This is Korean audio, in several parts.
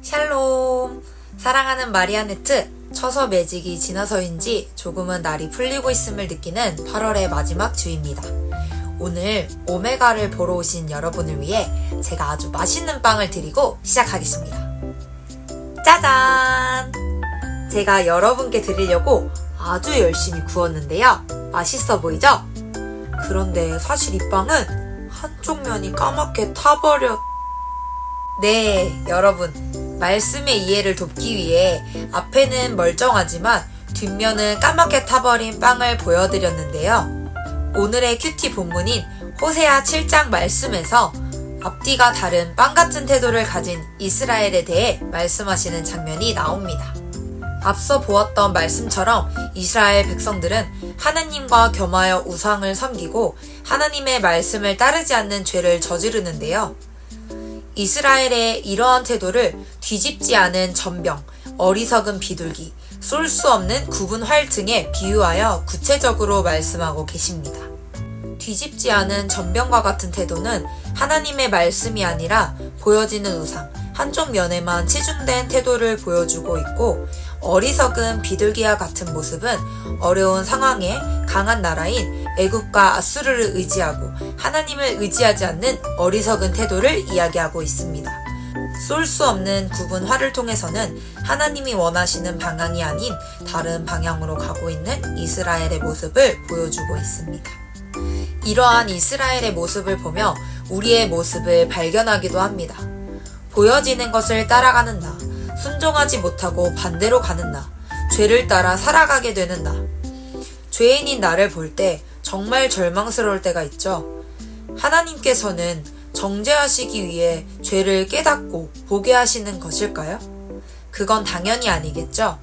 샬롬! 사랑하는 마리아네트, 처서 매직이 지나서인지 조금은 날이 풀리고 있음을 느끼는 8월의 마지막 주입니다. 오늘 오메가를 보러 오신 여러분을 위해 제가 아주 맛있는 빵을 드리고 시작하겠습니다. 짜잔! 제가 여러분께 드리려고 아주 열심히 구웠는데요. 맛있어 보이죠? 그런데 사실 이 빵은 한쪽 면이 까맣게 타버렸... 네, 여러분. 말씀의 이해를 돕기 위해 앞에는 멀쩡하지만 뒷면은 까맣게 타버린 빵을 보여드렸는데요. 오늘의 큐티 본문인 호세아 7장 말씀에서 앞뒤가 다른 빵 같은 태도를 가진 이스라엘에 대해 말씀하시는 장면이 나옵니다. 앞서 보았던 말씀처럼 이스라엘 백성들은 하나님과 겸하여 우상을 섬기고 하나님의 말씀을 따르지 않는 죄를 저지르는데요. 이스라엘의 이러한 태도를 뒤집지 않은 전병, 어리석은 비둘기, 쏠 수 없는 굽은 활 등에 비유하여 구체적으로 말씀하고 계십니다. 뒤집지 않은 전병과 같은 태도는 하나님의 말씀이 아니라 보여지는 우상, 한쪽 면에만 치중된 태도를 보여주고 있고, 어리석은 비둘기와 같은 모습은 어려운 상황에 강한 나라인 애굽과 아수르를 의지하고 하나님을 의지하지 않는 어리석은 태도를 이야기하고 있습니다. 쏠 수 없는 굽은 활을 통해서는 하나님이 원하시는 방향이 아닌 다른 방향으로 가고 있는 이스라엘의 모습을 보여주고 있습니다. 이러한 이스라엘의 모습을 보며 우리의 모습을 발견하기도 합니다. 보여지는 것을 따라가는 나, 순종하지 못하고 반대로 가는 나, 죄를 따라 살아가게 되는 나. 죄인인 나를 볼 때 정말 절망스러울 때가 있죠. 하나님께서는 정죄하시기 위해 죄를 깨닫고 보게 하시는 것일까요? 그건 당연히 아니겠죠.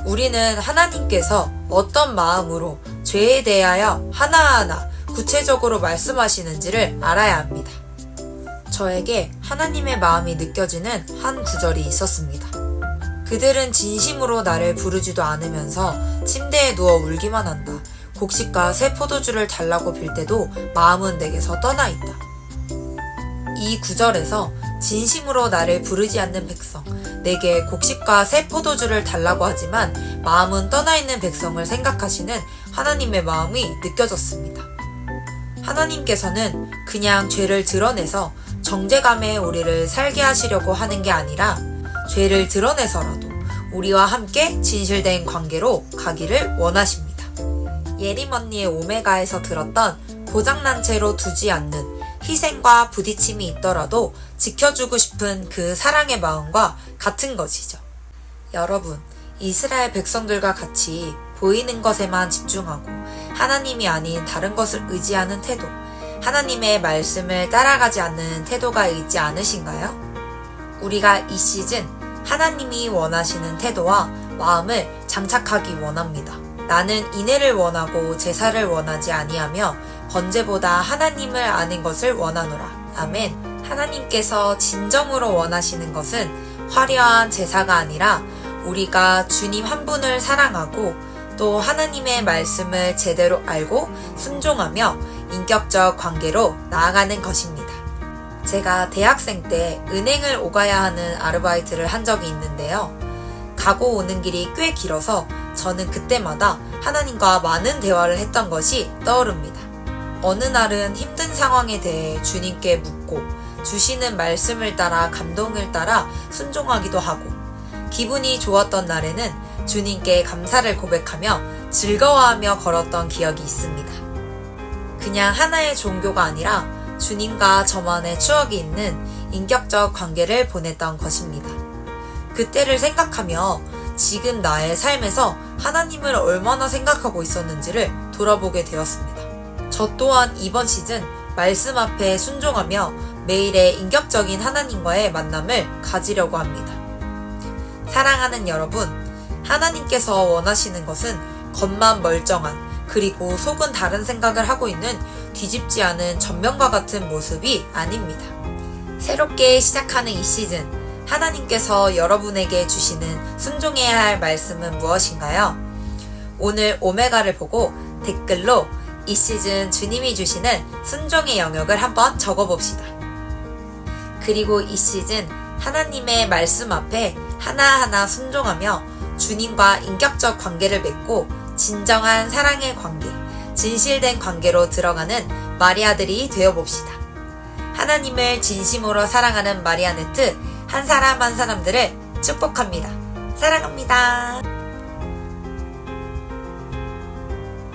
우리는 하나님께서 어떤 마음으로 죄에 대하여 하나하나 구체적으로 말씀하시는지를 알아야 합니다. 저에게 하나님의 마음이 느껴지는 한 구절이 있었습니다. 그들은 진심으로 나를 부르지도 않으면서 침대에 누워 울기만 한다. 곡식과 새 포도주를 달라고 빌 때도 마음은 내게서 떠나 있다. 이 구절에서 진심으로 나를 부르지 않는 백성, 내게 곡식과 새 포도주를 달라고 하지만 마음은 떠나 있는 백성을 생각하시는 하나님의 마음이 느껴졌습니다. 하나님께서는 그냥 죄를 드러내서 정죄감에 우리를 살게 하시려고 하는 게 아니라 죄를 드러내서라도 우리와 함께 진실된 관계로 가기를 원하십니다. 예림 언니의 오메가에서 들었던 고장난 채로 두지 않는 희생과 부딪힘이 있더라도 지켜주고 싶은 그 사랑의 마음과 같은 것이죠. 여러분, 이스라엘 백성들과 같이 보이는 것에만 집중하고 하나님이 아닌 다른 것을 의지하는 태도, 하나님의 말씀을 따라가지 않는 태도가 있지 않으신가요? 우리가 이 시즌 하나님이 원하시는 태도와 마음을 장착하기 원합니다. 나는 인애를 원하고 제사를 원하지 아니하며 번제보다 하나님을 아는 것을 원하노라. 아멘. 하나님께서 진정으로 원하시는 것은 화려한 제사가 아니라 우리가 주님 한 분을 사랑하고 또 하나님의 말씀을 제대로 알고 순종하며 인격적 관계로 나아가는 것입니다. 제가 대학생 때 은행을 오가야 하는 아르바이트를 한 적이 있는데요. 가고 오는 길이 꽤 길어서 저는 그때마다 하나님과 많은 대화를 했던 것이 떠오릅니다. 어느 날은 힘든 상황에 대해 주님께 묻고 주시는 말씀을 따라 감동을 따라 순종하기도 하고, 기분이 좋았던 날에는 주님께 감사를 고백하며 즐거워하며 걸었던 기억이 있습니다. 그냥 하나의 종교가 아니라 주님과 저만의 추억이 있는 인격적 관계를 보냈던 것입니다. 그때를 생각하며 지금 나의 삶에서 하나님을 얼마나 생각하고 있었는지를 돌아보게 되었습니다. 저 또한 이번 시즌 말씀 앞에 순종하며 매일의 인격적인 하나님과의 만남을 가지려고 합니다. 사랑하는 여러분, 하나님께서 원하시는 것은 겉만 멀쩡한, 그리고 속은 다른 생각을 하고 있는 뒤집지 않은 전면과 같은 모습이 아닙니다. 새롭게 시작하는 이 시즌, 하나님께서 여러분에게 주시는 순종해야 할 말씀은 무엇인가요? 오늘 오메가를 보고 댓글로 이 시즌 주님이 주시는 순종의 영역을 한번 적어봅시다. 그리고 이 시즌 하나님의 말씀 앞에 하나하나 순종하며 주님과 인격적 관계를 맺고 진정한 사랑의 관계, 진실된 관계로 들어가는 마리아들이 되어봅시다. 하나님을 진심으로 사랑하는 마리아네트 한 사람 한 사람들을 축복합니다. 사랑합니다.